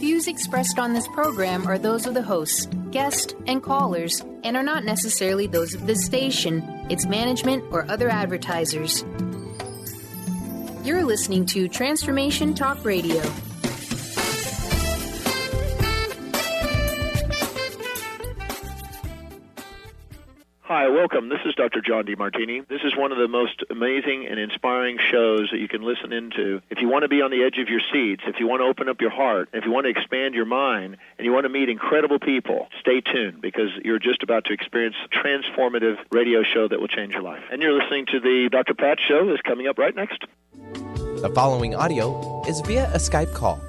views expressed on this program are those of the hosts, guests, and callers, and are not necessarily those of this station, its management, or other advertisers. You're listening to Transformation Talk Radio. Hi, welcome. This is Dr. John DeMartini. This is one of the most amazing and inspiring shows that you can listen into. If you want to be on the edge of your seats, if you want to open up your heart, if you want to expand your mind, and you want to meet incredible people, stay tuned because you're just about to experience a transformative radio show that will change your life. And you're listening to the Dr. Pat Show that's coming up right next. The following audio is via a Skype call.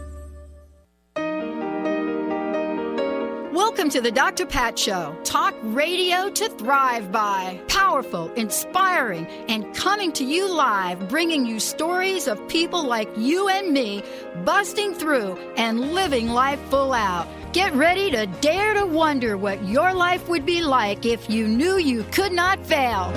Welcome to the Dr. Pat Show. Talk radio to thrive by. Powerful, inspiring, and coming to you live, bringing you stories of people like you and me, busting through and living life full out. Get ready to dare to wonder what your life would be like if you knew you could not fail.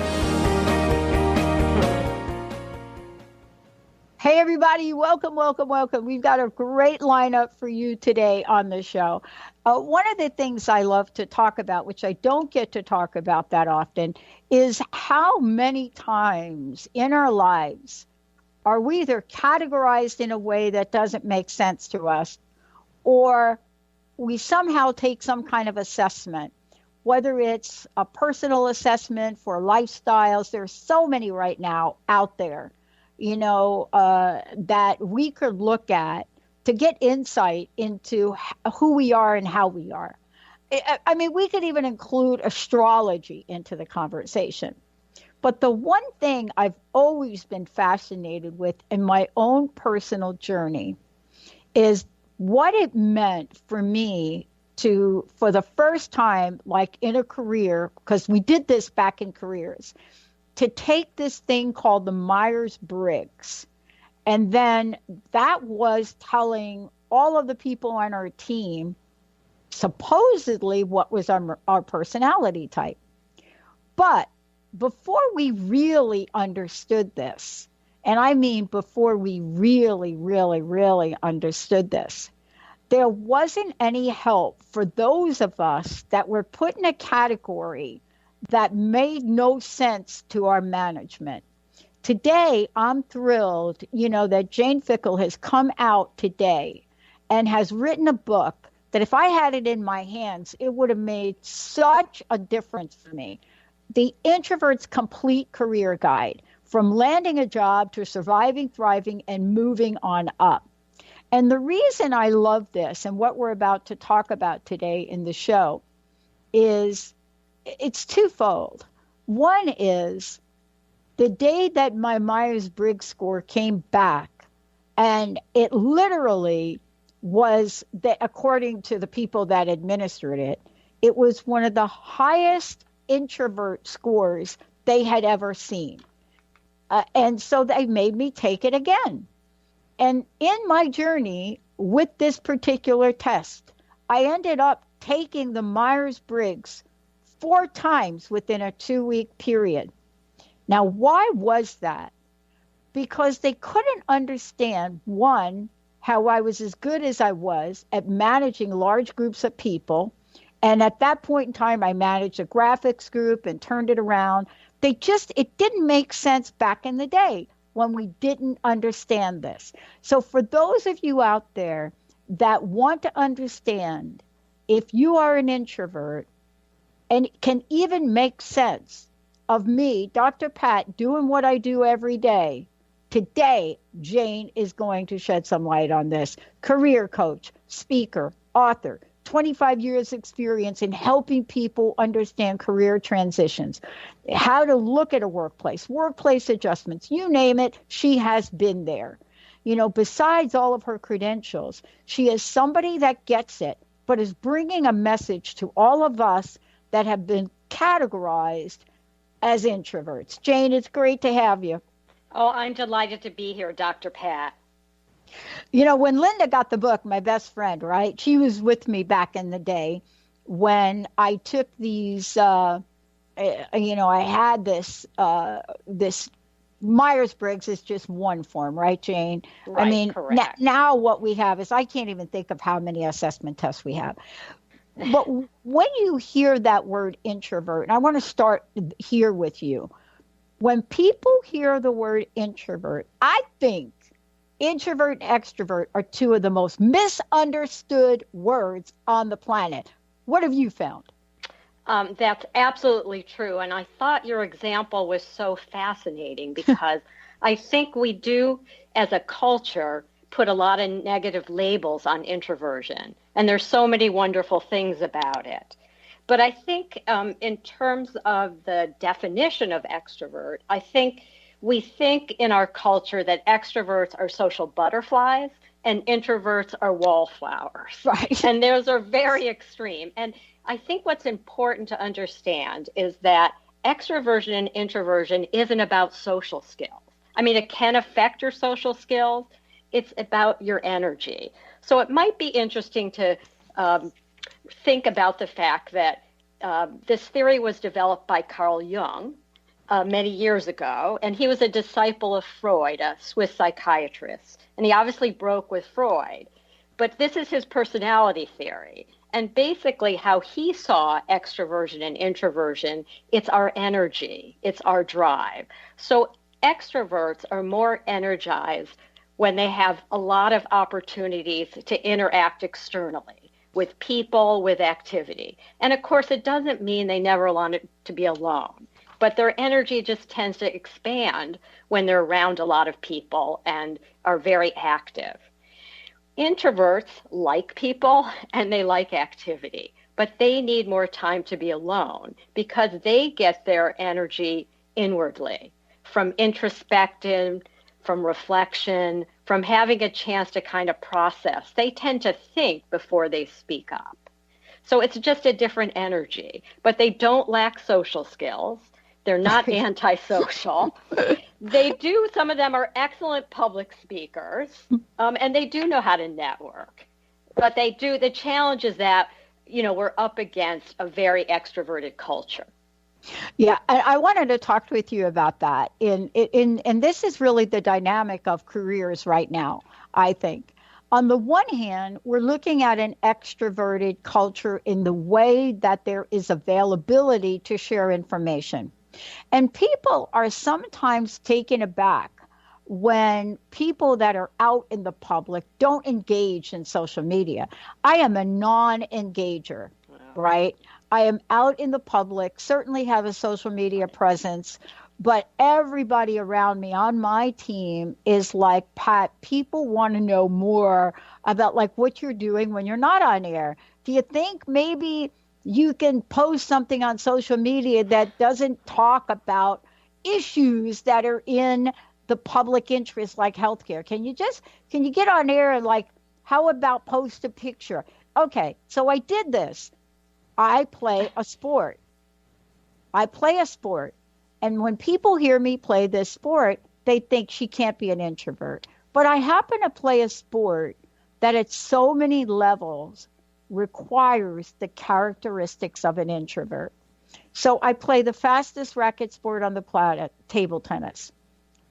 Hey, everybody. Welcome, welcome, welcome. We've got a great lineup for you today on the show. One of the things I love to talk about, which I don't get to talk about that often, is how many times in our lives are we either categorized in a way that doesn't make sense to us, or we somehow take some kind of assessment, whether it's a personal assessment for lifestyles. There's so many right now out there, that we could look at to get insight into who we are and how we are. I mean, we could even include astrology into the conversation. But the one thing I've always been fascinated with in my own personal journey is what it meant for me to, for the first time, like in a career, because we did this back in careers, to take this thing called the Myers-Briggs. And then that was telling all of the people on our team supposedly what was our personality type. But before we really understood this, and I mean before we really, really, really understood this, there wasn't any help for those of us that were put in a category that made no sense to our management. Today, I'm thrilled, that Jane Fickle has come out today and has written a book that if I had it in my hands, it would have made such a difference for me. The Introvert's Complete Career Guide, from landing a job to surviving, thriving, and moving on up. And the reason I love this and what we're about to talk about today in the show is it's twofold. One is the day that my Myers-Briggs score came back, and it literally was, that, according to the people that administered it, it was one of the highest introvert scores they had ever seen. And so they made me take it again. And in my journey with this particular test, I ended up taking the Myers-Briggs 4 times within a 2-week period. Now, why was that? Because they couldn't understand, one, how I was as good as I was at managing large groups of people. And at that point in time, I managed a graphics group and turned it around. It didn't make sense back in the day when we didn't understand this. So for those of you out there that want to understand, if you are an introvert, and it can even make sense of me, Dr. Pat, doing what I do every day, today, Jane is going to shed some light on this. Career coach, speaker, author, 25 years experience in helping people understand career transitions, how to look at a workplace adjustments, you name it, she has been there. Besides all of her credentials, she is somebody that gets it, but is bringing a message to all of us that have been categorized as introverts. Jane, it's great to have you. Oh, I'm delighted to be here, Dr. Pat. When Linda got the book, my best friend, right? She was with me back in the day when I took these, I had this Myers-Briggs is just one form, right, Jane? Right, I mean, correct. now what we have is I can't even think of how many assessment tests we have. But when you hear that word introvert, and I want to start here with you, when people hear the word introvert, I think introvert and extrovert are two of the most misunderstood words on the planet. What have you found? That's absolutely true. And I thought your example was so fascinating because I think we do, as a culture, put a lot of negative labels on introversion. And there's so many wonderful things about it. But I think in terms of the definition of extrovert, I think we think in our culture that extroverts are social butterflies and introverts are wallflowers. Right. And those are very extreme. And I think what's important to understand is that extroversion and introversion isn't about social skills. I mean, it can affect your social skills. It's about your energy. So it might be interesting to think about the fact that this theory was developed by Carl Jung many years ago, and he was a disciple of Freud, a Swiss psychiatrist. And he obviously broke with Freud. But this is his personality theory. And basically how he saw extroversion and introversion, it's our energy, it's our drive. So extroverts are more energized when they have a lot of opportunities to interact externally with people, with activity. And of course, it doesn't mean they never want to be alone, but their energy just tends to expand when they're around a lot of people and are very active. Introverts like people and they like activity, but they need more time to be alone because they get their energy inwardly from introspection, from reflection, from having a chance to kind of process. They tend to think before they speak up. So it's just a different energy, but they don't lack social skills. They're not antisocial. They do, some of them are excellent public speakers, and they do know how to network. But the challenge is that, we're up against a very extroverted culture. Yeah, I wanted to talk with you about that. And this is really the dynamic of careers right now, I think. On the one hand, we're looking at an extroverted culture in the way that there is availability to share information. And people are sometimes taken aback when people that are out in the public don't engage in social media. I am a non-engager, right? I am out in the public, certainly have a social media presence, but everybody around me on my team is like, Pat, people want to know more about like what you're doing when you're not on air. Do you think maybe you can post something on social media that doesn't talk about issues that are in the public interest, like healthcare? Can you get on air and like, how about post a picture? Okay, so I did this. I play a sport. And when people hear me play this sport, they think she can't be an introvert. But I happen to play a sport that at so many levels requires the characteristics of an introvert. So I play the fastest racket sport on the planet, table tennis.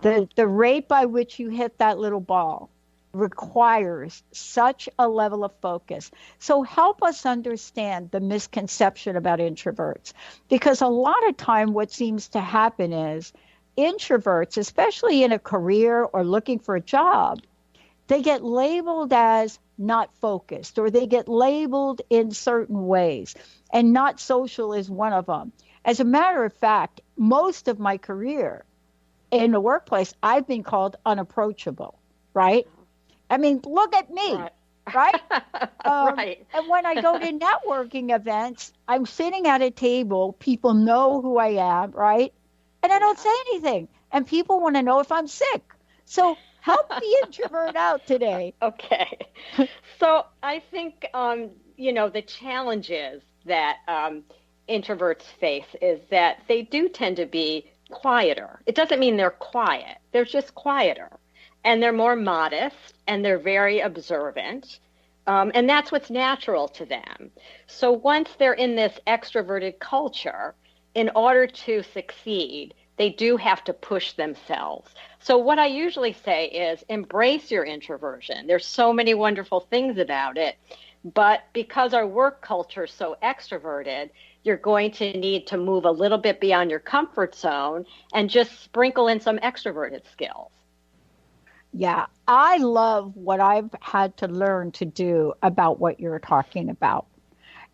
The rate by which you hit that little ball requires such a level of focus. So help us understand the misconception about introverts, because a lot of time what seems to happen is introverts, especially in a career or looking for a job, they get labeled as not focused, or they get labeled in certain ways, and not social is one of them. As a matter of fact, most of my career in the workplace, I've been called unapproachable, right? I mean, look at me, right? Right. And when I go to networking events, I'm sitting at a table, people know who I am, right? And I don't say anything, and people want to know if I'm sick. So help the introvert out today. Okay. So I think, the challenges that introverts face is that they do tend to be quieter. It doesn't mean they're quiet. They're just quieter. And they're more modest, and they're very observant. And that's what's natural to them. So once they're in this extroverted culture, in order to succeed, they do have to push themselves. So what I usually say is embrace your introversion. There's so many wonderful things about it, but because our work culture is so extroverted, you're going to need to move a little bit beyond your comfort zone and just sprinkle in some extroverted skills. Yeah, I love what I've had to learn to do about what you're talking about.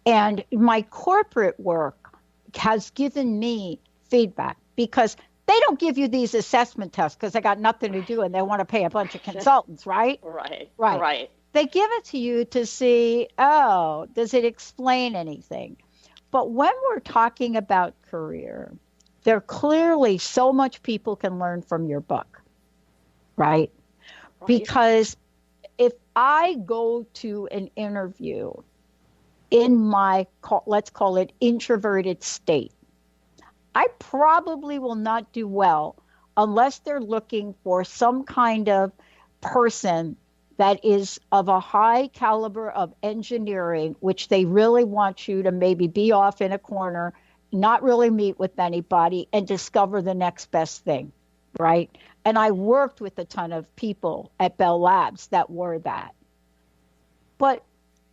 And my corporate work has given me feedback because they don't give you these assessment tests because they got nothing to do and they want to pay a bunch of consultants, right? Right. They give it to you to see, oh, does it explain anything? But when we're talking about career, there clearly so much people can learn from your book, right? Because if I go to an interview in my, let's call it introverted state, I probably will not do well unless they're looking for some kind of person that is of a high caliber of engineering, which they really want you to maybe be off in a corner, not really meet with anybody, and discover the next best thing, right? And I worked with a ton of people at Bell Labs that were that. But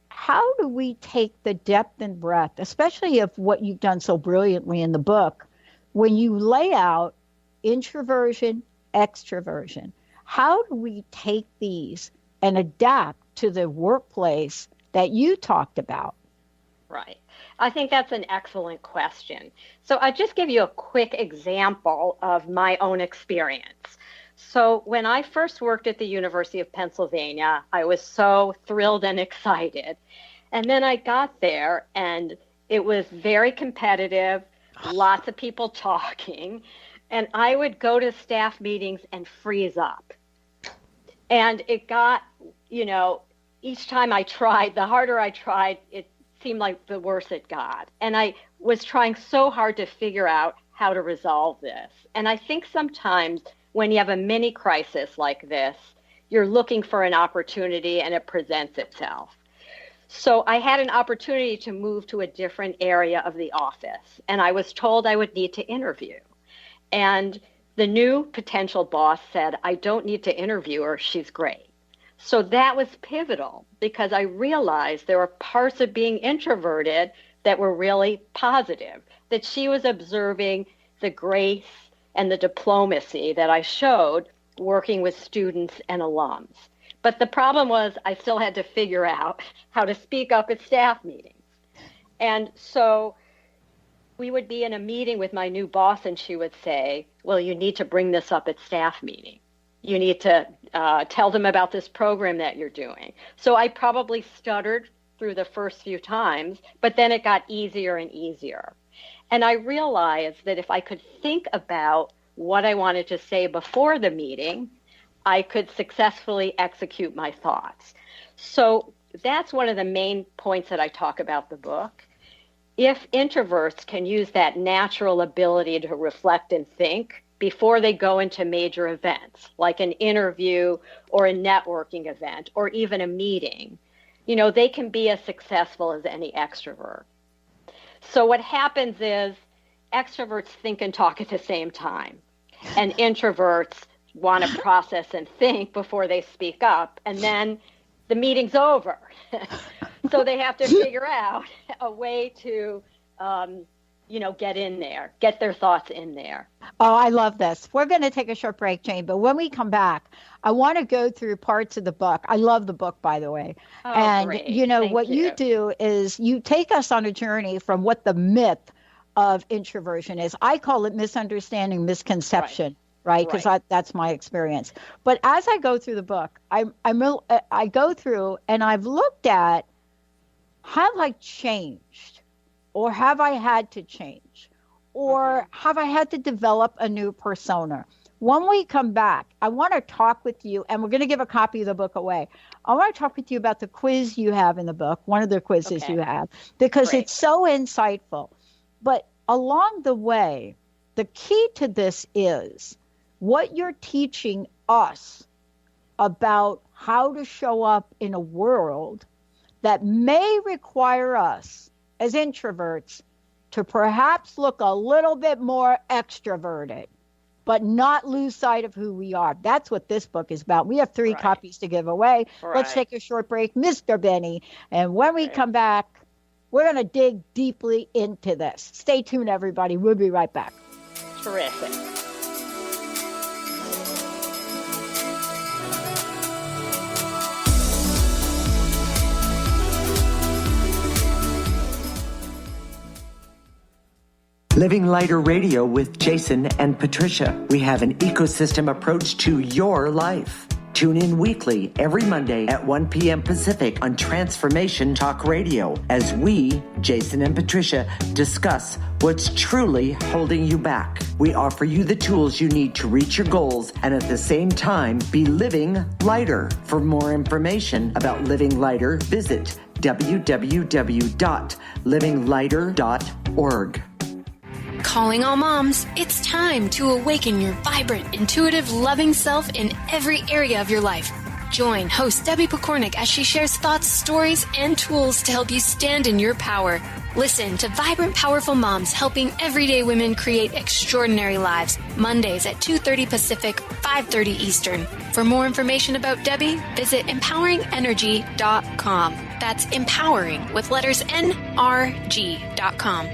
how do we take the depth and breadth, especially of what you've done so brilliantly in the book, when you lay out introversion, extroversion? How do we take these and adapt to the workplace that you talked about? Right. I think that's an excellent question. So I'll just give you a quick example of my own experience. So when I first worked at the University of Pennsylvania, I was so thrilled and excited. And then I got there and it was very competitive, lots of people talking, and I would go to staff meetings and freeze up. And it got, each time I tried, the harder I tried, it seemed like the worse it got. And I was trying so hard to figure out how to resolve this. And I think sometimes when you have a mini crisis like this, you're looking for an opportunity and it presents itself. So I had an opportunity to move to a different area of the office, and I was told I would need to interview. And the new potential boss said, I don't need to interview her, she's great. So that was pivotal because I realized there were parts of being introverted that were really positive, that she was observing the grace and the diplomacy that I showed working with students and alums. But the problem was I still had to figure out how to speak up at staff meetings. And so we would be in a meeting with my new boss and she would say, well, you need to bring this up at staff meeting. You need to tell them about this program that you're doing. So I probably stuttered through the first few times, but then it got easier and easier. And I realized that if I could think about what I wanted to say before the meeting, I could successfully execute my thoughts. So that's one of the main points that I talk about in the book. If introverts can use that natural ability to reflect and think before they go into major events, like an interview or a networking event or even a meeting, they can be as successful as any extrovert. So what happens is extroverts think and talk at the same time, and introverts want to process and think before they speak up, and then the meeting's over. So they have to figure out a way to, get in there, get their thoughts in there. Oh, I love this. We're going to take a short break, Jane, but when we come back, I want to go through parts of the book. I love the book, by the way. Oh, and, great. What you do is you take us on a journey from what the myth of introversion is. I call it misunderstanding, misconception. Right, because that's my experience. But as I go through the book, I go through and I've looked at, have I changed, or have I had to change, or have I had to develop a new persona? When we come back, I want to talk with you, and we're going to give a copy of the book away. I want to talk with you about the quiz you have in the book, one of the quizzes you have, because it's so insightful. But along the way, the key to this is what you're teaching us about how to show up in a world that may require us as introverts to perhaps look a little bit more extroverted. but not lose sight of who we are. That's what this book is about. We have 3 copies to give away. Right. Let's take a short break, Mr. Benny. And when we come back, we're going to dig deeply into this. Stay tuned, everybody. We'll be right back. Terrific. Living Lighter Radio with Jason and Patricia. We have an ecosystem approach to your life. Tune in weekly every Monday at 1 p.m. Pacific on Transformation Talk Radio as we, Jason and Patricia, discuss what's truly holding you back. We offer you the tools you need to reach your goals and at the same time be living lighter. For more information about Living Lighter, visit www.livinglighter.org. Calling all moms, it's time to awaken your vibrant, intuitive, loving self in every area of your life. Join host Debbie Pokornik as she shares thoughts, stories, and tools to help you stand in your power. Listen to Vibrant, Powerful Moms helping everyday women create extraordinary lives. Mondays at 2:30 Pacific, 5:30 Eastern. For more information about Debbie, visit empoweringenergy.com. That's empowering with letters NRG.com.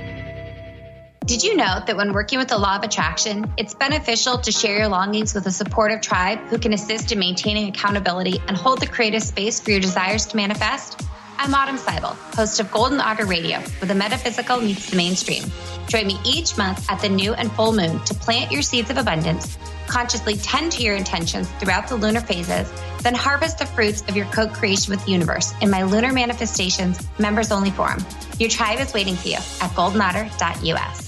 Did you know that when working with the law of attraction, it's beneficial to share your longings with a supportive tribe who can assist in maintaining accountability and hold the creative space for your desires to manifest? I'm Autumn Seibel, host of Golden Otter Radio, where the metaphysical meets the mainstream. Join me each month at the new and full moon to plant your seeds of abundance, consciously tend to your intentions throughout the lunar phases, then harvest the fruits of your co-creation with the universe in my Lunar Manifestations members-only forum. Your tribe is waiting for you at goldenotter.us.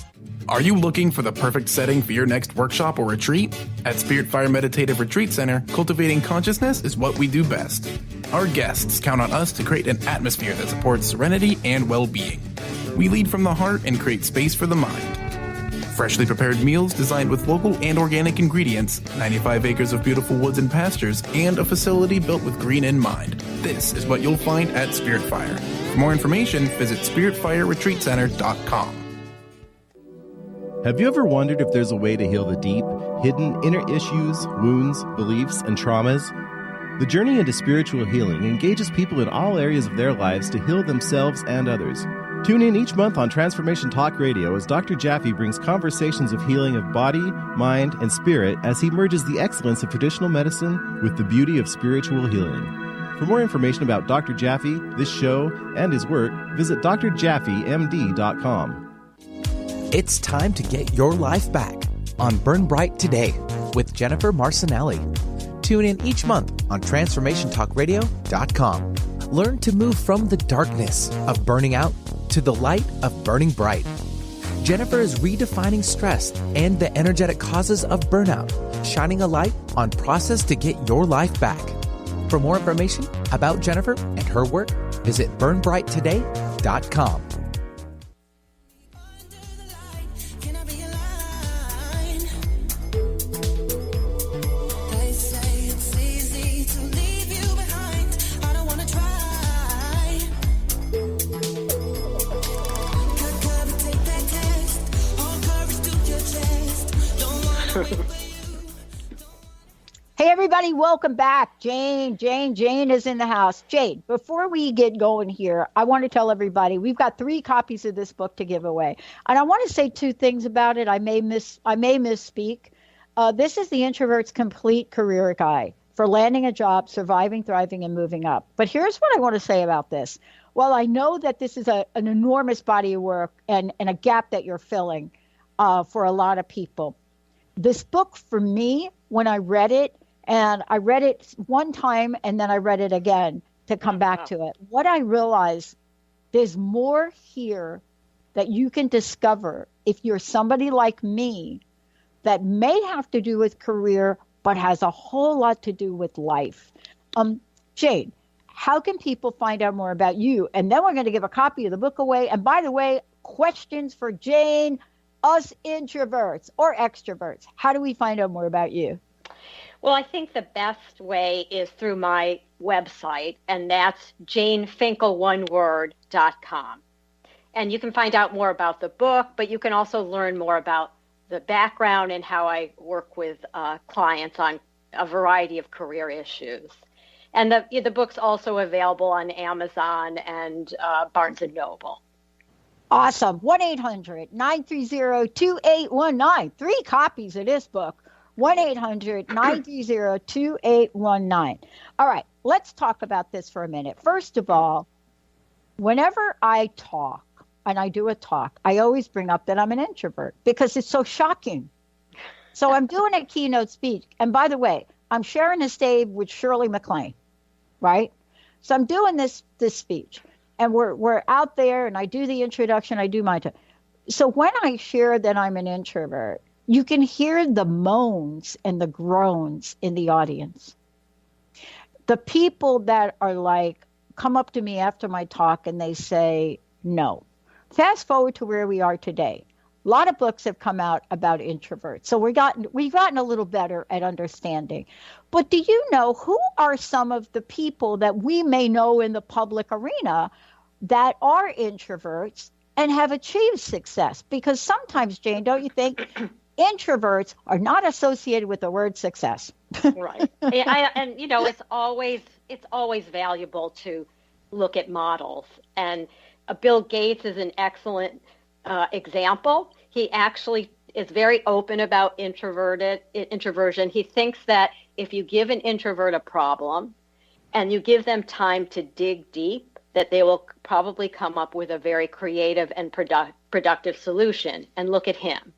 Are you looking for the perfect setting for your next workshop or retreat? At Spirit Fire Meditative Retreat Center, cultivating consciousness is what we do best. Our guests count on us to create an atmosphere that supports serenity and well-being. We lead from the heart and create space for the mind. Freshly prepared meals designed with local and organic ingredients, 95 acres of beautiful woods and pastures, and a facility built with green in mind. This is what you'll find at Spirit Fire. For more information, visit spiritfireretreatcenter.com. Have you ever wondered if there's a way to heal the deep, hidden inner issues, wounds, beliefs, and traumas? The journey into spiritual healing engages people in all areas of their lives to heal themselves and others. Tune in each month on Transformation Talk Radio as Dr. Jaffe brings conversations of healing of body, mind, and spirit as he merges the excellence of traditional medicine with the beauty of spiritual healing. For more information about Dr. Jaffe, this show, and his work, visit drjaffemd.com. It's time to get your life back on Burn Bright Today with Jennifer Marcinelli. Tune in each month on TransformationTalkRadio.com. Learn to move from the darkness of burning out to the light of burning bright. Jennifer is redefining stress and the energetic causes of burnout, shining a light on process to get your life back. For more information about Jennifer and her work, visit burnbrighttoday.com. Hey, everybody, welcome back. Jane is in the house. Jane, before we get going here, I want to tell everybody we've got 3 copies of this book to give away. And I want to say 2 things about it. I may misspeak. This is the Introvert's Complete Career Guide for landing a job, surviving, thriving, and moving up. But here's what I want to say about this. While I know that this is an enormous body of work and a gap that you're filling for a lot of people, this book, for me, when I read it, and I read it one time and then I read it again to come back to it, what I realized, there's more here that you can discover if you're somebody like me that may have to do with career, but has a whole lot to do with life. Jane, how can people find out more about you? And then we're going to give a copy of the book away. And by the way, questions for Jane, us introverts or extroverts. How do we find out more about you? Well, I think the best way is through my website, and that's janefinkeloneWord.com. And you can find out more about the book, but you can also learn more about background and how I work with clients on a variety of career issues. And the book's also available on Amazon and Barnes & Noble. Awesome. 1-800-930-2819. 3 copies of this book. 1-800-930-2819. All right, let's talk about this for a minute. First of all, whenever I talk, and I do a talk, I always bring up that I'm an introvert because it's so shocking. So I'm doing a keynote speech. And by the way, I'm sharing a stage with Shirley MacLaine, right? So I'm doing this speech. And we're out there, and I do the introduction. I do my talk. So when I share that I'm an introvert, you can hear the moans and the groans in the audience. The people that are like, come up to me after my talk and they say, no. Fast forward to where we are today. A lot of books have come out about introverts. So we've gotten a little better at understanding. But do you know who are some of the people that we may know in the public arena that are introverts and have achieved success? Because sometimes, Jane, don't you think introverts are not associated with the word success? Right. And you know, it's always valuable to look at models. And Bill Gates is an excellent example. He actually is very open about introversion. He thinks that if you give an introvert a problem and you give them time to dig deep, that they will probably come up with a very creative and productive solution. And look at him.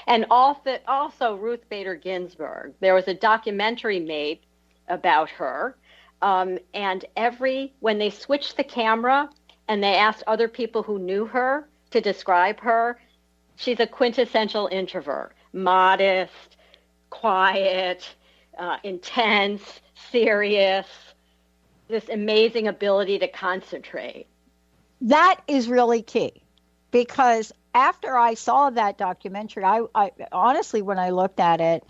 And also Ruth Bader Ginsburg. There was a documentary made about her. And when they switched the camera and they asked other people who knew her to describe her, she's a quintessential introvert, modest, quiet, intense, serious, this amazing ability to concentrate. That is really key, because after I saw that documentary, I honestly, when I looked at it,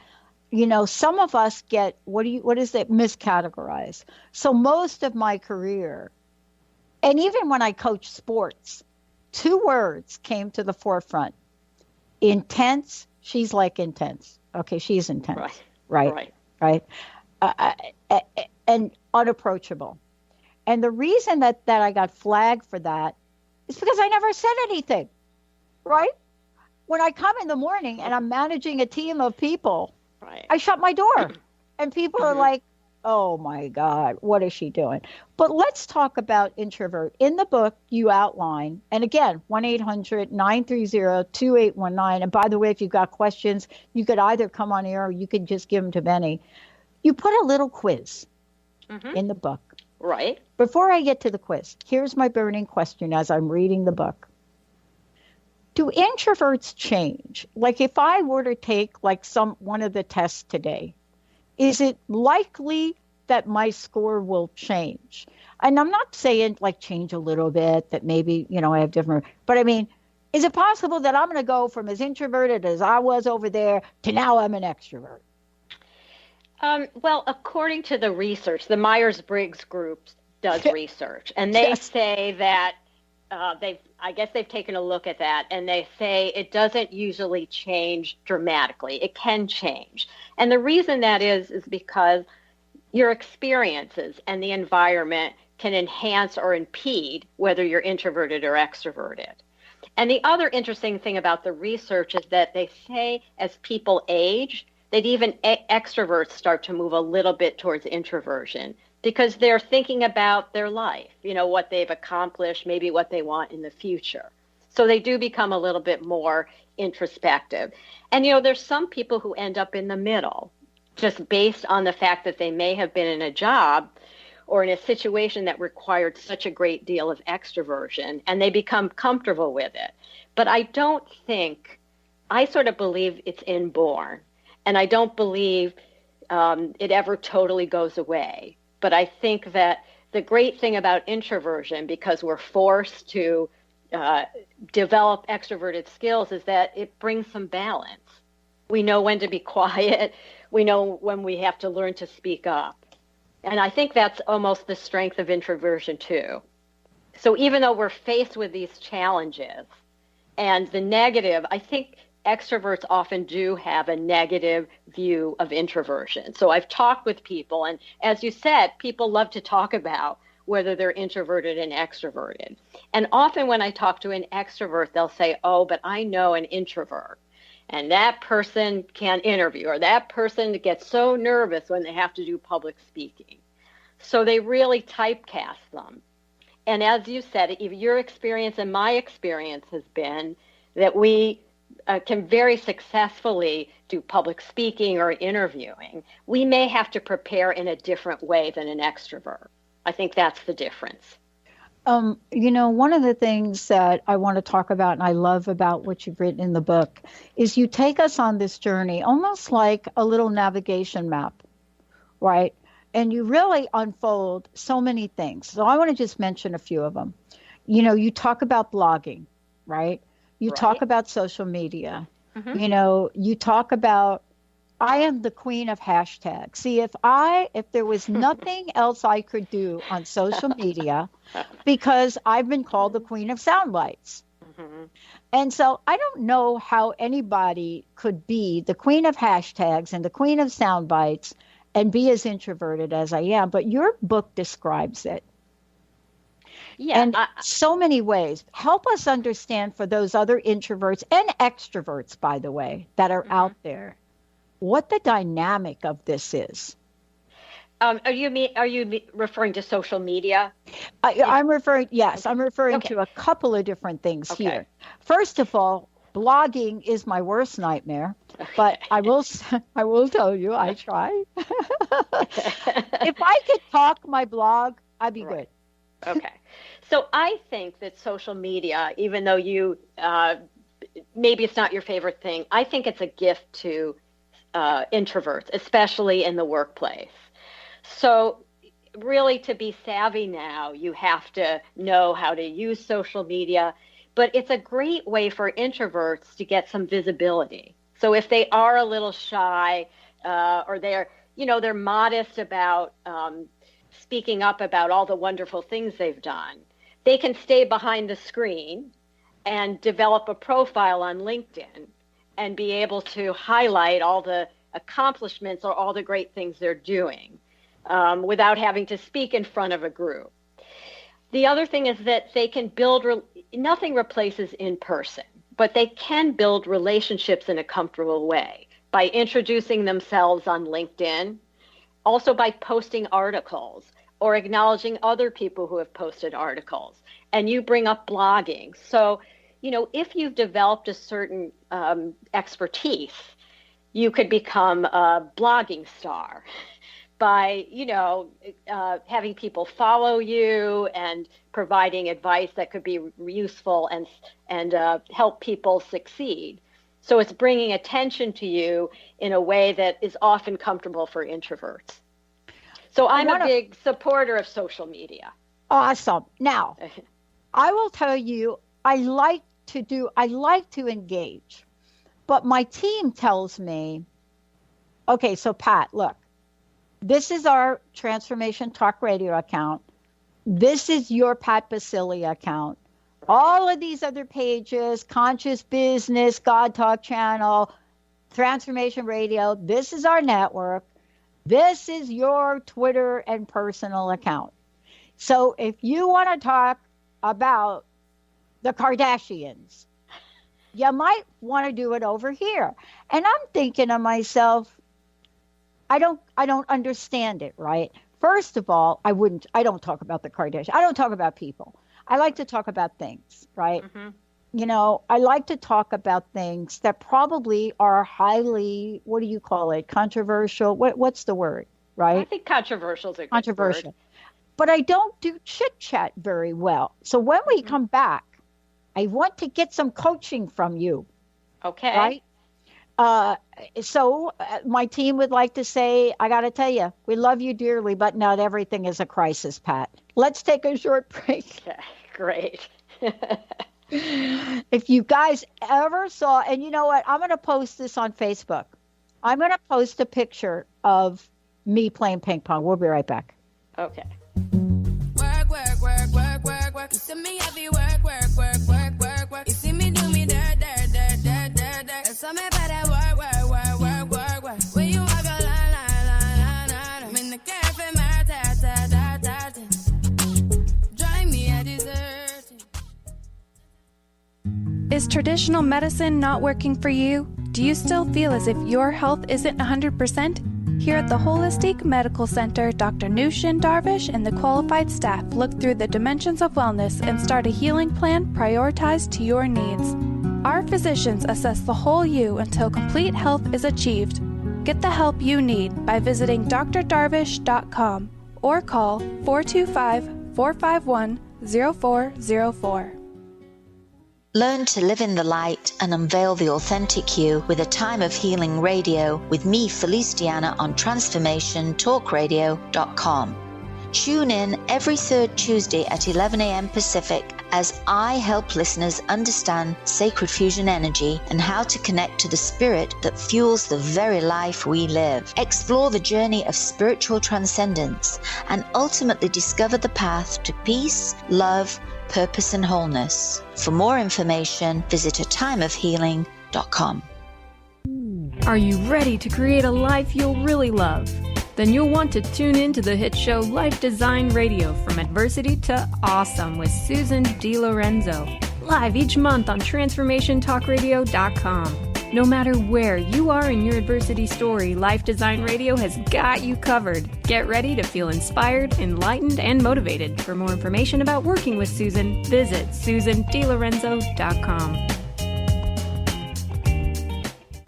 you know, some of us get, what is it, miscategorized. So most of my career, and even when I coach sports, 2 words came to the forefront. Intense. She's like intense. Okay, she's intense. Right. And unapproachable. And the reason that I got flagged for that is because I never said anything. Right? When I come in the morning and I'm managing a team of people, I shut my door. And people are like, oh my God, what is she doing? But let's talk about introvert. In the book, you outline, and again, 1-800-930-2819. And by the way, if you've got questions, you could either come on air or you could just give them to Benny. You put a little quiz in the book. Right. Before I get to the quiz, here's my burning question as I'm reading the book. Do introverts change? Like if I were to take like one of the tests today, is it likely that my score will change? And I'm not saying like change a little bit, that maybe, you know, I have different, but I mean, is it possible that I'm going to go from as introverted as I was over there to now I'm an extrovert? Well, according to the research, the Myers-Briggs group does research, and they say that they've taken a look at that, and they say it doesn't usually change dramatically. It can change. And the reason that is because your experiences and the environment can enhance or impede whether you're introverted or extroverted. And the other interesting thing about the research is that they say as people age, that even extroverts start to move a little bit towards introversion because they're thinking about their life, you know, what they've accomplished, maybe what they want in the future. So they do become a little bit more introspective. And, you know, there's some people who end up in the middle just based on the fact that they may have been in a job or in a situation that required such a great deal of extroversion, and they become comfortable with it. But I sort of believe it's inborn. And I don't believe it ever totally goes away. But I think that the great thing about introversion, because we're forced to develop extroverted skills, is that it brings some balance. We know when to be quiet. We know when we have to learn to speak up. And I think that's almost the strength of introversion, too. So even though we're faced with these challenges and the negative, I think extroverts often do have a negative view of introversion. So I've talked with people, and as you said, people love to talk about whether they're introverted and extroverted. And often when I talk to an extrovert, they'll say, oh, but I know an introvert. And that person can't interview, or that person gets so nervous when they have to do public speaking. So they really typecast them. And as you said, if your experience and my experience has been that we can very successfully do public speaking or interviewing, we may have to prepare in a different way than an extrovert. I think that's the difference. One of the things that I want to talk about and I love about what you've written in the book is you take us on this journey almost like a little navigation map, right? And you really unfold so many things. So I want to just mention a few of them. You talk about blogging, right? You talk about social media. Mm-hmm. You talk about, I am the queen of hashtags. See, if there was nothing else I could do on social media, because I've been called the queen of sound bites. Mm-hmm. And so I don't know how anybody could be the queen of hashtags and the queen of sound bites and be as introverted as I am. But your book describes it. Yeah, and so many ways. Help us understand for those other introverts and extroverts, by the way, that are out there, what the dynamic of this is. Are you referring to social media? I'm referring to a couple of different things here. First of all, blogging is my worst nightmare, but I will tell you, I try. If I could talk my blog, I'd be good. Okay. So I think that social media, even though you maybe it's not your favorite thing, I think it's a gift to introverts, especially in the workplace. So really, to be savvy now, you have to know how to use social media, but it's a great way for introverts to get some visibility. So if they are a little shy or they're modest about speaking up about all the wonderful things they've done, they can stay behind the screen and develop a profile on LinkedIn and be able to highlight all the accomplishments or all the great things they're doing without having to speak in front of a group. The other thing is that they can build, nothing replaces in person, but they can build relationships in a comfortable way by introducing themselves on LinkedIn, also by posting articles or acknowledging other people who have posted articles. And you bring up blogging. So, if you've developed a certain expertise, you could become a blogging star by, having people follow you and providing advice that could be useful and help people succeed. So it's bringing attention to you in a way that is often comfortable for introverts. So I'm a big supporter of social media. Awesome. Now, I will tell you, I like to engage, but my team tells me, okay, so Pat, look, this is our Transformation Talk Radio account. This is your Pat Basilia account. All of these other pages, Conscious Business, God Talk Channel, Transformation Radio, this is our network. This is your Twitter and personal account. So if you want to talk about the Kardashians, you might want to do it over here. And I'm thinking to myself, I don't understand it, right? First of all, I don't talk about the Kardashians. I don't talk about people. I like to talk about things, right? Mm-hmm. I like to talk about things that probably are highly, what do you call it? Controversial. What's the word, right? I think controversial is a good word. But I don't do chit chat very well. So when we come back, I want to get some coaching from you. Okay. Right? So my team would like to say, I got to tell you, we love you dearly, but not everything is a crisis, Pat. Let's take a short break. Okay, great. If you guys ever saw, and you know what, I'm going to post this on Facebook. I'm going to post a picture of me playing ping pong. We'll be right back. Okay. Work, work, work, work, work, work. You see me heavy work, work, work, work, work, work. You see me do me dirt, dirt, dirt, dirt, dirt, dirt. That's Is traditional medicine not working for you? Do you still feel as if your health isn't 100%? Here at the Holistic Medical Center, Dr. Nushin Darvish and the qualified staff look through the dimensions of wellness and start a healing plan prioritized to your needs. Our physicians assess the whole you until complete health is achieved. Get the help you need by visiting drdarvish.com or call 425-451-0404. Learn to live in the light and unveil the authentic you with A Time of Healing Radio with me, Feliciana, on transformationtalkradio.com. Tune in every third Tuesday at 11 a.m. Pacific as I help listeners understand sacred fusion energy and how to connect to the spirit that fuels the very life we live. Explore the journey of spiritual transcendence and ultimately discover the path to peace, love, purpose, and wholeness. For more information, visit atimeofhealing.com. Are you ready to create a life you'll really love? Then you'll want to tune in to the hit show Life Design Radio, From Adversity to Awesome with Susan DiLorenzo, live each month on TransformationTalkRadio.com. No matter where you are in your adversity story, Life Design Radio has got you covered. Get ready to feel inspired, enlightened, and motivated. For more information about working with Susan, visit SusanDiLorenzo.com.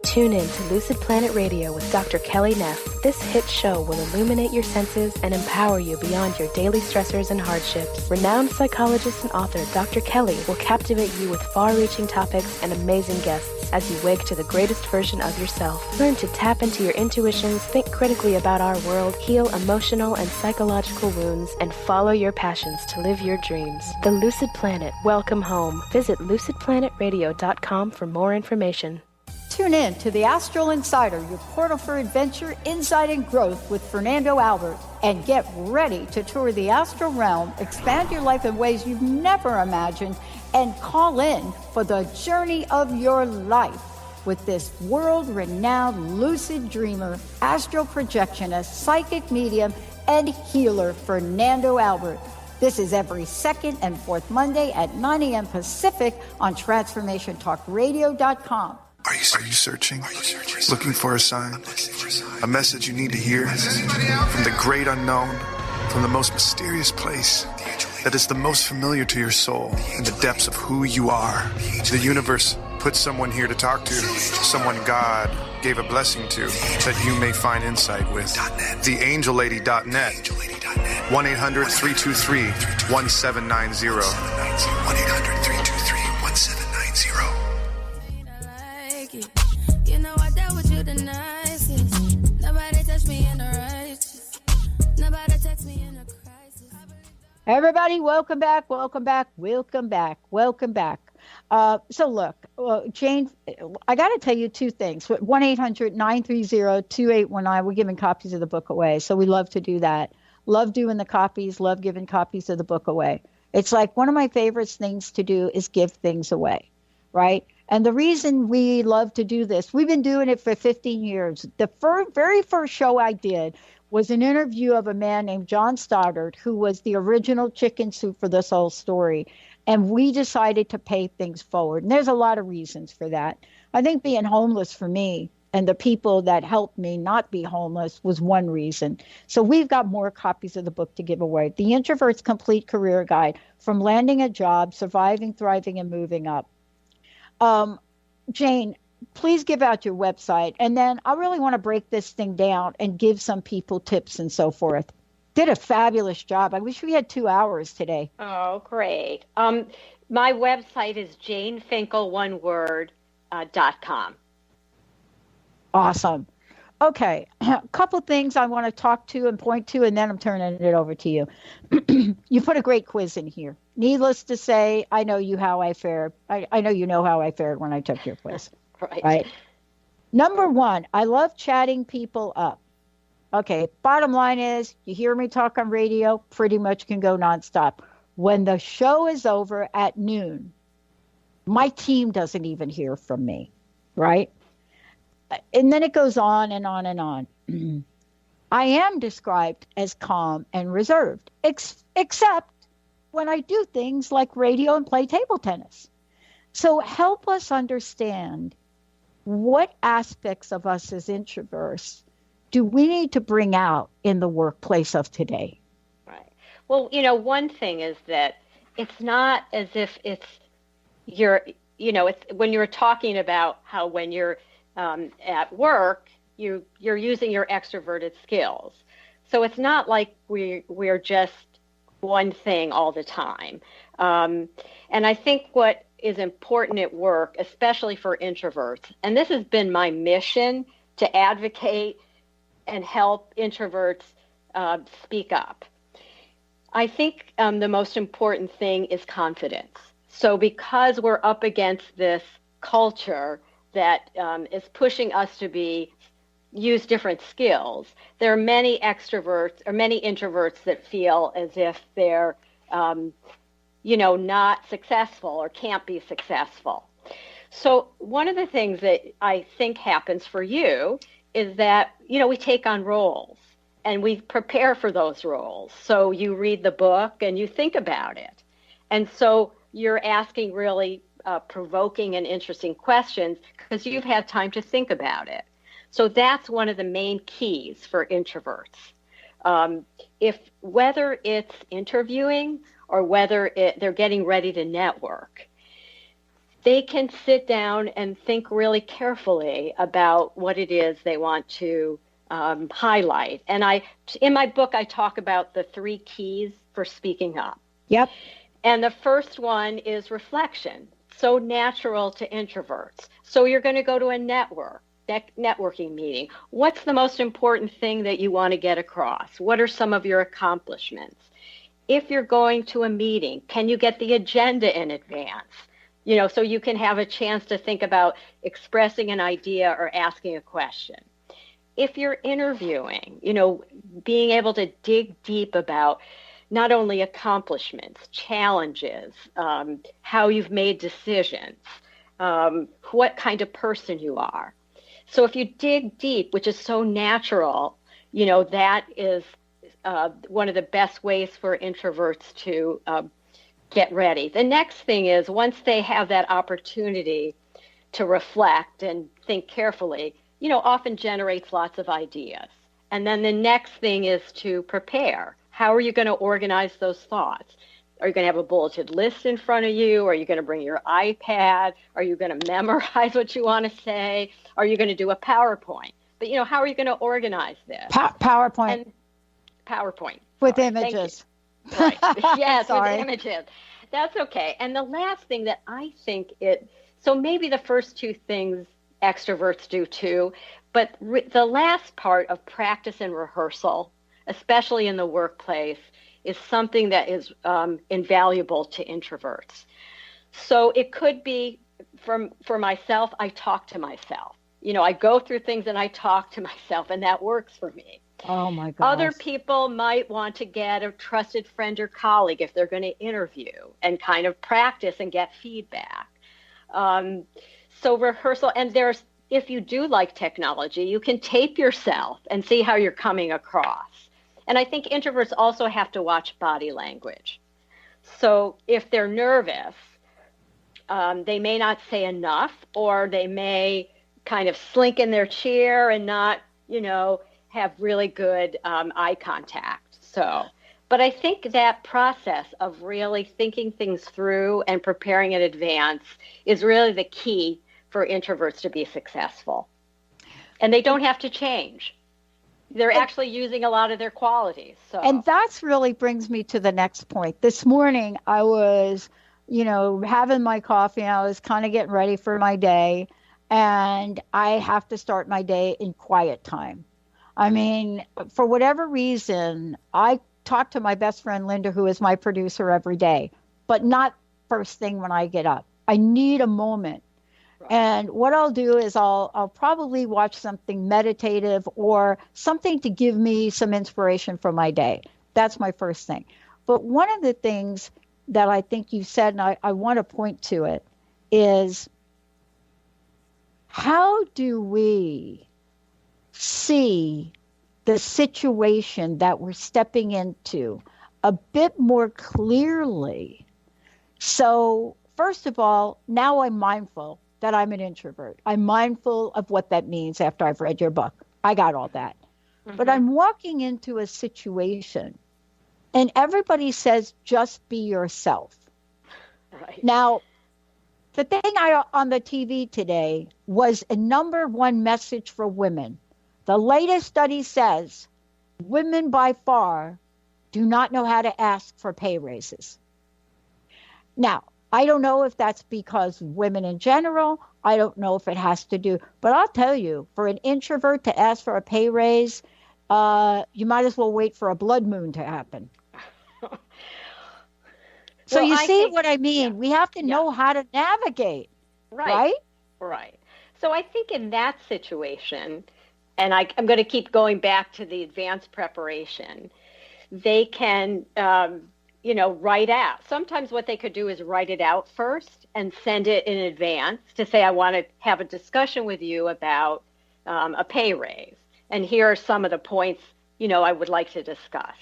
Tune in to Lucid Planet Radio with Dr. Kelly Neff. This hit show will illuminate your senses and empower you beyond your daily stressors and hardships. Renowned psychologist and author Dr. Kelly will captivate you with far-reaching topics and amazing guests as you wake to the greatest version of yourself. Learn to tap into your intuitions, think critically about our world, heal emotional and psychological wounds, and follow your passions to live your dreams. The Lucid Planet, welcome home. Visit lucidplanetradio.com for more information. Tune in to the Astral Insider, your portal for adventure, insight, and growth with Fernando Albert. And get ready to tour the astral realm, expand your life in ways you've never imagined, and call in for the journey of your life with this world-renowned lucid dreamer, astral projectionist, psychic medium, and healer, Fernando Albert. This is every second and fourth Monday at 9 a.m. Pacific on TransformationTalkRadio.com. Are you searching? Looking for a sign? A message you need to hear? From the great unknown, from the most mysterious place that is the most familiar to your soul in the depths of who you are. The universe put someone here to talk to, someone God gave a blessing to, that you may find insight with. TheAngelLady.net. 1-800-323-1790. 1-800-323-1790. You know I dealt with you the nicest. Nobody touched me in the righteous. Nobody text me in a crisis. Everybody, welcome back. So look, Jane, I got to tell you two things. 1-800-930-2819. We're giving copies of the book away. So we love to do that. Love doing the copies, love giving copies of the book away. It's like one of my favorite things to do is give things away, right? And the reason we love to do this, we've been doing it for 15 years. The very first show I did was an interview of a man named John Stoddard, who was the original chicken soup for this whole story. And we decided to pay things forward. And there's a lot of reasons for that. I think being homeless for me and the people that helped me not be homeless was one reason. So we've got more copies of the book to give away. The Introvert's Complete Career Guide, from landing a job, surviving, thriving, and moving up. Jane, please give out your website. And then I really want to break this thing down and give some people tips and so forth. Did a fabulous job. I wish we had 2 hours today. Oh, great. My website is janefinkel.com. Awesome. Okay. A couple things I want to talk to and point to, and then I'm turning it over to you. You put a great quiz in here. Needless to say, I know you how I fared. I know you know how I fared when I took your quiz. Right. Number one, I love chatting people up. Okay, bottom line is, you hear me talk on radio, pretty much can go nonstop. When the show is over at noon, my team doesn't even hear from me, right? And then it goes on and on and on. I am described as calm and reserved, except when I do things like radio and play table tennis. So help us understand what aspects of us as introverts do we need to bring out in the workplace of today? Right. Well, one thing is that it's not as if it's it's when you're talking about how when you're at work, you're using your extroverted skills. So it's not like we're just one thing all the time. And I think what is important at work, especially for introverts, and this has been my mission to advocate and help introverts speak up. I think the most important thing is confidence. So because we're up against this culture that is pushing us to use different skills, there are many extroverts or many introverts that feel as if they're not successful or can't be successful. So one of the things that I think happens for you is that, we take on roles and we prepare for those roles. So you read the book and you think about it. And so you're asking really provoking and interesting questions because you've had time to think about it. So that's one of the main keys for introverts. Whether it's interviewing or whether they're getting ready to network, they can sit down and think really carefully about what it is they want to highlight. And in my book, I talk about the 3 keys for speaking up. Yep. And the first one is reflection. So natural to introverts. So you're going to go to a networking meeting. What's the most important thing that you want to get across? What are some of your accomplishments? If you're going to a meeting, can you get the agenda in advance? So you can have a chance to think about expressing an idea or asking a question. If you're interviewing, being able to dig deep about not only accomplishments, challenges, how you've made decisions, what kind of person you are. So if you dig deep, which is so natural, that is one of the best ways for introverts to get ready. The next thing is once they have that opportunity to reflect and think carefully, often generates lots of ideas. And then the next thing is to prepare. How are you going to organize those thoughts? Are you going to have a bulleted list in front of you? Are you going to bring your iPad? Are you going to memorize what you want to say? Are you going to do a PowerPoint? But, how are you going to organize this? PowerPoint. And PowerPoint. With images. Right. Yes, Sorry. with images. That's okay. And the last thing that I think so maybe the first 2 things extroverts do too, but the last part of practice and rehearsal, especially in the workplace, is something that is invaluable to introverts. So it could be, for myself, I talk to myself. I go through things and I talk to myself, and that works for me. Oh, my gosh. Other people might want to get a trusted friend or colleague if they're going to interview and kind of practice and get feedback. So rehearsal, and if you do like technology, you can tape yourself and see how you're coming across. And I think introverts also have to watch body language. So if they're nervous, they may not say enough, or they may kind of slink in their chair and not, have really good eye contact. But I think that process of really thinking things through and preparing in advance is really the key for introverts to be successful. And they don't have to change. They're actually using a lot of their qualities. And that's really brings me to the next point. This morning I was, having my coffee, and I was kind of getting ready for my day, and I have to start my day in quiet time. I mean, for whatever reason, I talk to my best friend, Linda, who is my producer every day, but not first thing when I get up. I need a moment. Right. And what I'll do is I'll probably watch something meditative or something to give me some inspiration for my day. That's my first thing. But one of the things that I think you said, and I want to point to it, is how do we see the situation that we're stepping into a bit more clearly? So, first of all, now I'm mindful that I'm an introvert. I'm mindful of what that means after I've read your book. I got all that. But I'm walking into a situation and everybody says, just be yourself. Right. Now, the thing on the TV today was a number one message for women. The latest study says women by far do not know how to ask for pay raises. Now, I don't know if that's because women in general, I don't know if it has to do, but I'll tell you, for an introvert to ask for a pay raise, you might as well wait for a blood moon to happen. So Well, you I see think- what I mean? yeah. We have to know how to navigate, right? Right. So I think in that situation, and I'm going to keep going back to the advanced preparation, they can, write out. Sometimes what they could do is write it out first and send it in advance to say, I want to have a discussion with you about a pay raise. And here are some of the points, I would like to discuss.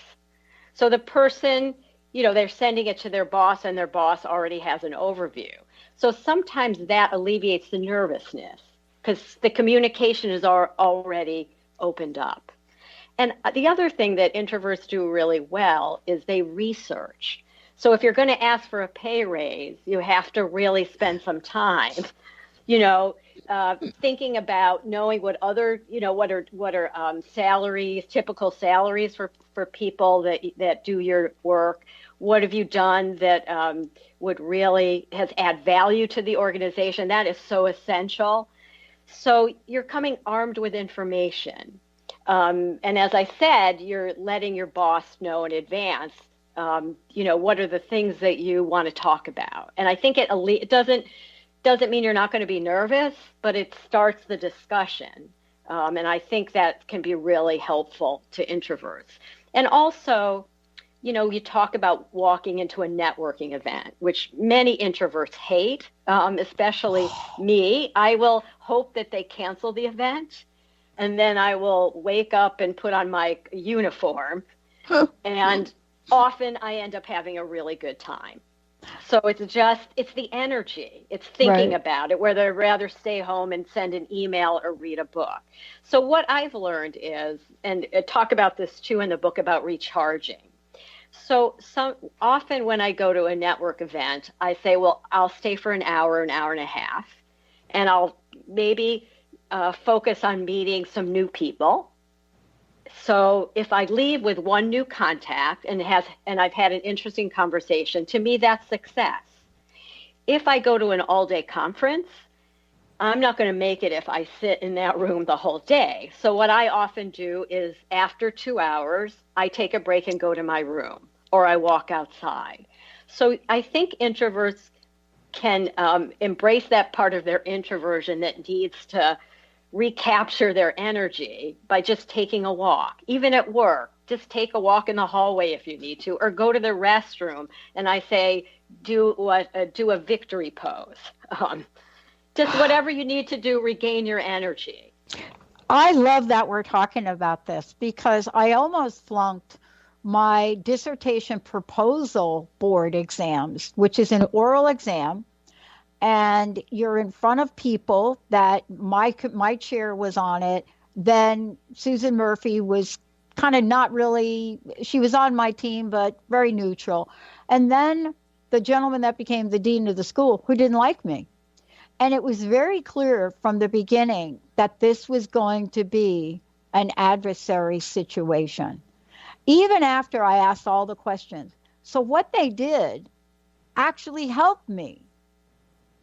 So the person, they're sending it to their boss and their boss already has an overview. So sometimes that alleviates the nervousness because the communication is already opened up. And the other thing that introverts do really well is they research. So if you're going to ask for a pay raise, you have to really spend some time, thinking about knowing what other, what are salaries, typical salaries for people that do your work. What have you done that would really has add value to the organization? That is so essential. So you're coming armed with information. And as I said, you're letting your boss know in advance, what are the things that you want to talk about. And I think it doesn't mean you're not going to be nervous, but it starts the discussion. And I think that can be really helpful to introverts. And also, you talk about walking into a networking event, which many introverts hate, especially me. I will hope that they cancel the event. And then I will wake up and put on my uniform. And often I end up having a really good time. So it's the energy. It's thinking about it, whether I'd rather stay home and send an email or read a book. So what I've learned is, and I talk about this too in the book about recharging. So often when I go to a network event, I say, well, I'll stay for an hour and a half, and I'll maybe focus on meeting some new people. So if I leave with one new contact and I've had an interesting conversation, to me that's success. If I go to an all-day conference, I'm not going to make it if I sit in that room the whole day. So what I often do is after 2 hours, I take a break and go to my room, or I walk outside. So I think introverts can embrace that part of their introversion that needs to recapture their energy by just taking a walk. Even at work, just take a walk in the hallway if you need to, or go to the restroom. And I say, do a victory pose. Just whatever you need to do, regain your energy. I love that we're talking about this because I almost flunked my dissertation proposal board exams, which is an oral exam. And you're in front of people that my chair was on it. Then Susan Murphy was kind of not really, she was on my team, but very neutral. And then the gentleman that became the dean of the school who didn't like me. And it was very clear from the beginning that this was going to be an adversary situation, even after I asked all the questions. So what they did actually helped me.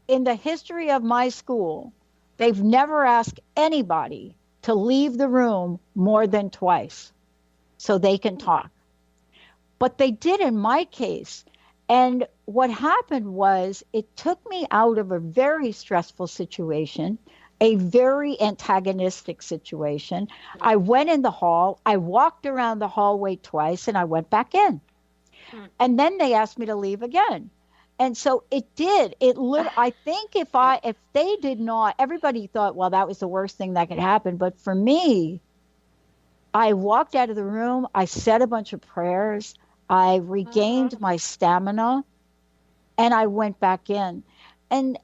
In the history of my school, they've never asked anybody to leave the room more than twice so they can talk. But they did in my case. And what happened was it took me out of a very stressful situation, a very antagonistic situation. I went in the hall, I walked around the hallway twice, and I went back in. And then they asked me to leave again. And so it did. I think if they did not, everybody thought, well, that was the worst thing that could happen. But for me, I walked out of the room. I said a bunch of prayers. I regained my stamina. and I went back in. And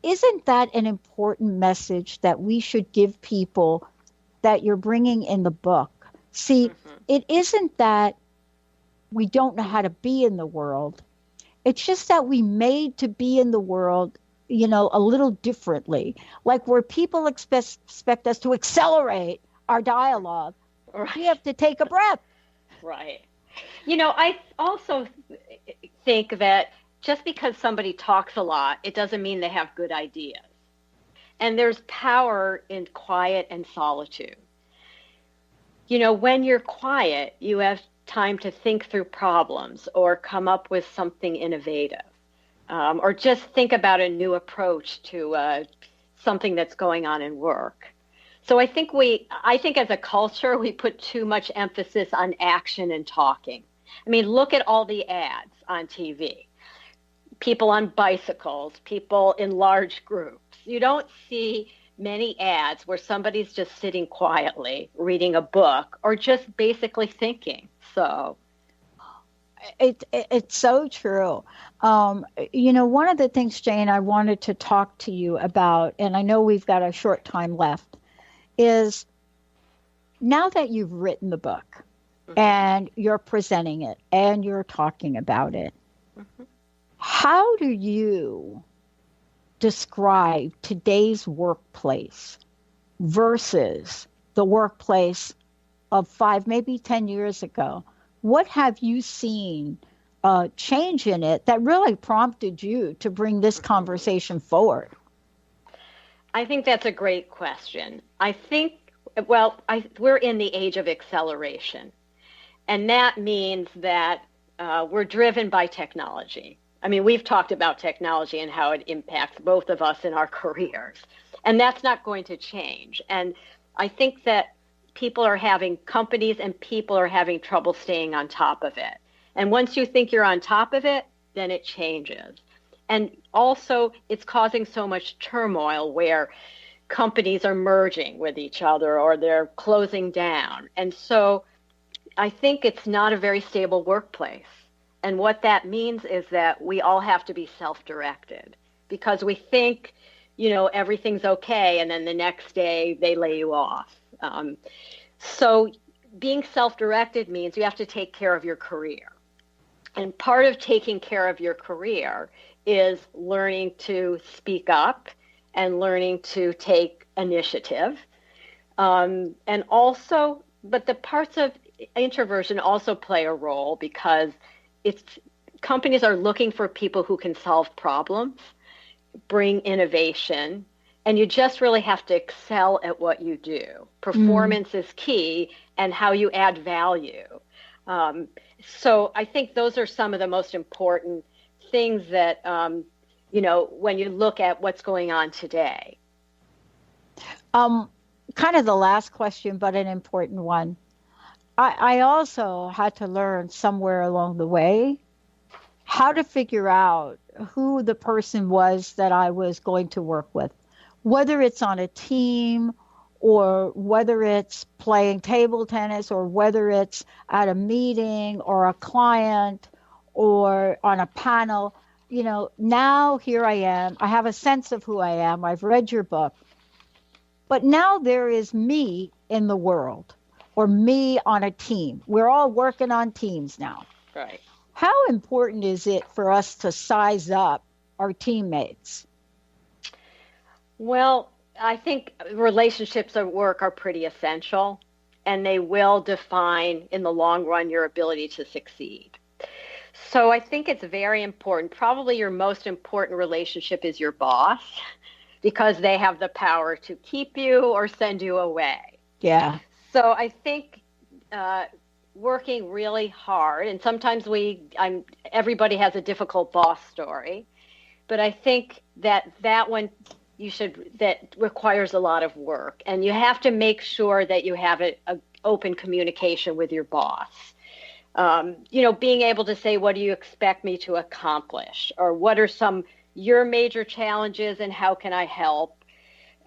isn't that an important message that we should give people that you're bringing in the book? See, it isn't that we don't know how to be in the world. It's just that we made to be in the world, a little differently. Like where people expect us to accelerate our dialogue, we have to take a breath. Right. I also think that just because somebody talks a lot, it doesn't mean they have good ideas. And there's power in quiet and solitude. When you're quiet, you have time to think through problems or come up with something innovative, or just think about a new approach to something that's going on in work. So I think as a culture, we put too much emphasis on action and talking. I mean, look at all the ads on TV. People on bicycles, people in large groups. You don't see many ads where somebody's just sitting quietly, reading a book, or just basically thinking. So it's so true. One of the things, Jane, I wanted to talk to you about, and I know we've got a short time left, is now that you've written the book and you're presenting it and you're talking about it, how do you describe today's workplace versus the workplace of 5, maybe 10 years ago? What have you seen change in it that really prompted you to bring this conversation forward? I think that's a great question. I think, we're in the age of acceleration, and that means that we're driven by technology. I mean, we've talked about technology and how it impacts both of us in our careers, and that's not going to change. And I think that companies and people are having trouble staying on top of it. And once you think you're on top of it, then it changes. And also, it's causing so much turmoil where companies are merging with each other or they're closing down. And so I think it's not a very stable workplace. And what that means is that we all have to be self-directed because we think, everything's okay. And then the next day they lay you off. So being self-directed means you have to take care of your career. And part of taking care of your career is learning to speak up and learning to take initiative. But the parts of introversion also play a role because companies are looking for people who can solve problems, bring innovation, and you just really have to excel at what you do. Performance is key, and how you add value. So I think those are some of the most important things that, when you look at what's going on today. Kind of the last question, but an important one. I also had to learn somewhere along the way how to figure out who the person was that I was going to work with, whether it's on a team or whether it's playing table tennis or whether it's at a meeting or a client or on a panel. Now here I am. I have a sense of who I am. I've read your book. But now there is me in the world or me on a team. We're all working on teams now. Right. How important is it for us to size up our teammates? Well, I think relationships at work are pretty essential, and they will define in the long run your ability to succeed. So I think it's very important. Probably your most important relationship is your boss, because they have the power to keep you or send you away. Yeah. So I think working really hard, and sometimes everybody has a difficult boss story, but I think that one that requires a lot of work, and you have to make sure that you have a open communication with your boss. Being able to say, what do you expect me to accomplish? Or what are your major challenges and how can I help?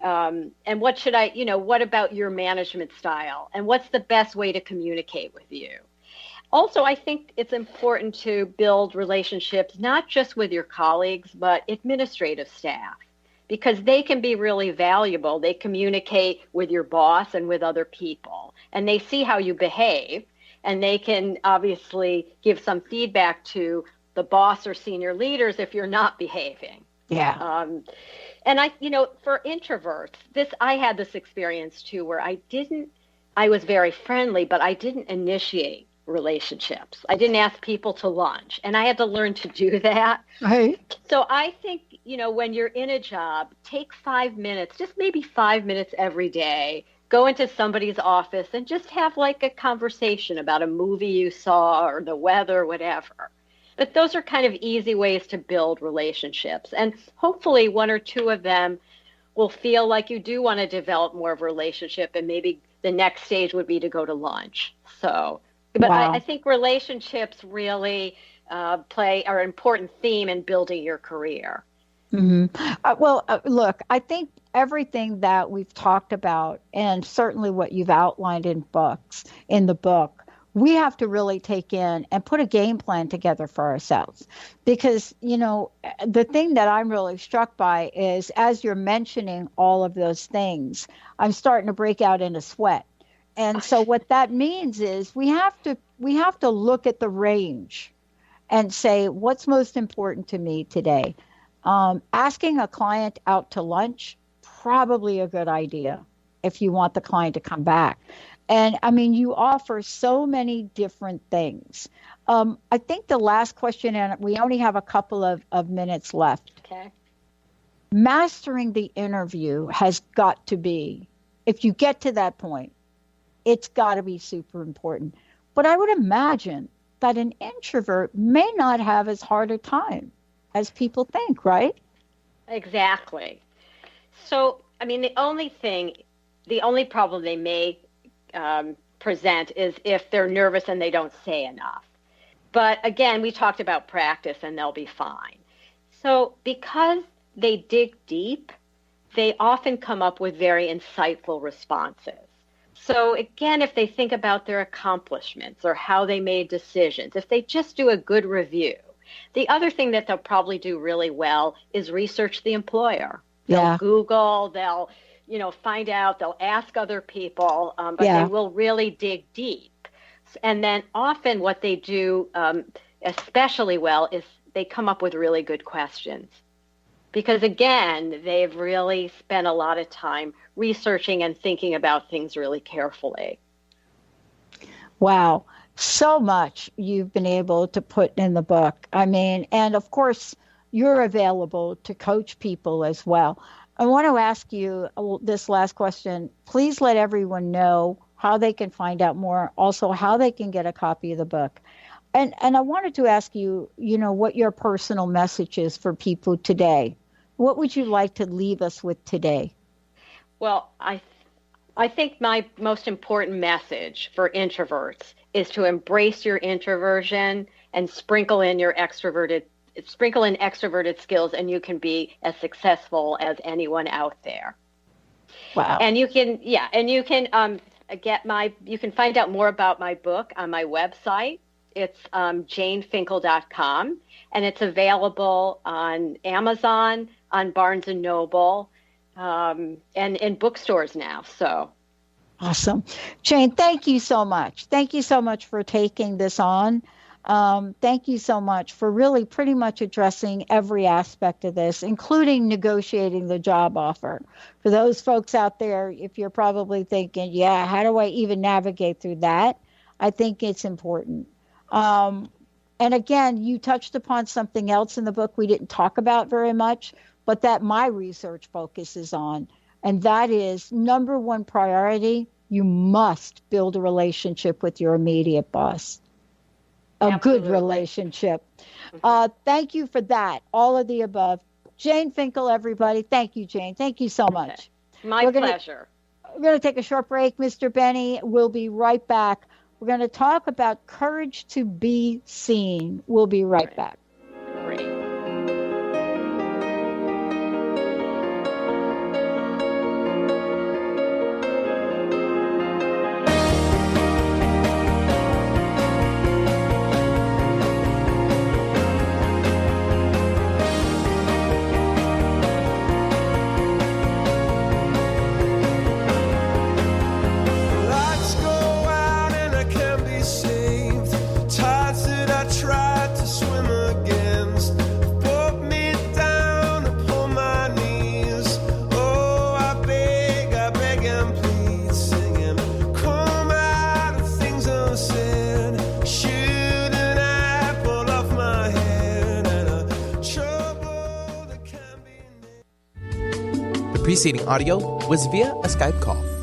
And what about your management style? And what's the best way to communicate with you? Also, I think it's important to build relationships, not just with your colleagues, but administrative staff, because they can be really valuable. They communicate with your boss and with other people, and they see how you behave, and they can obviously give some feedback to the boss or senior leaders if you're not behaving. Yeah. And for introverts, I had this experience too, where I was very friendly, but I didn't initiate relationships. I didn't ask people to lunch, and I had to learn to do that. Right. So I think, when you're in a job, take 5 minutes, just maybe 5 minutes every day, go into somebody's office and just have like a conversation about a movie you saw or the weather, whatever. But those are kind of easy ways to build relationships. And hopefully one or two of them will feel like you do want to develop more of a relationship, and maybe the next stage would be to go to lunch. So, but Wow. I think relationships really are an important theme in building your career. Mm-hmm. Look, I think everything that we've talked about, and certainly what you've outlined in the book, we have to really take in and put a game plan together for ourselves. Because, the thing that I'm really struck by is, as you're mentioning all of those things, I'm starting to break out in a sweat. And so what that means is we have to look at the range and say, what's most important to me today? Asking a client out to lunch, probably a good idea if you want the client to come back. And I mean, you offer so many different things. I think the last question, and we only have a couple of minutes left. Okay. Mastering the interview has got to be, if you get to that point, it's got to be super important. But I would imagine that an introvert may not have as hard a time as people think, right? Exactly. So, I mean, the only problem they may present is if they're nervous and they don't say enough. But again, we talked about practice and they'll be fine. So because they dig deep, they often come up with very insightful responses. So again, if they think about their accomplishments or how they made decisions, if they just do a good review, the other thing that they'll probably do really well is research the employer. They'll Google, they'll find out, they'll ask other people, but they will really dig deep. And then often what they do especially well is they come up with really good questions. Because again, they've really spent a lot of time researching and thinking about things really carefully. Wow. So much you've been able to put in the book. I mean, and of course, you're available to coach people as well. I want to ask you this last question. Please let everyone know how they can find out more, also how they can get a copy of the book. And I wanted to ask you, what your personal message is for people today. What would you like to leave us with today? Well, I think my most important message for introverts is to embrace your introversion and sprinkle in extroverted skills, and you can be as successful as anyone out there. Wow. And you can you can find out more about my book on my website. It's janefinkel.com, and it's available on Amazon, on Barnes & Noble, and in bookstores now. So awesome. Jane, thank you so much. Thank you so much for taking this on. Thank you so much for really pretty much addressing every aspect of this, including negotiating the job offer. For those folks out there, if you're probably thinking, how do I even navigate through that? I think it's important. And again, you touched upon something else in the book we didn't talk about very much, but that my research focuses on, and that is number one priority, you must build a relationship with your immediate boss. Absolutely. Good relationship. Thank you for that. All of the above. Jane Finkel, everybody. Thank you, Jane. Thank you so much. My pleasure. We're going to take a short break, Mr. Benny. We'll be right back. We're going to talk about courage to be seen. We'll be right back. Great. Preceding audio was via a Skype call.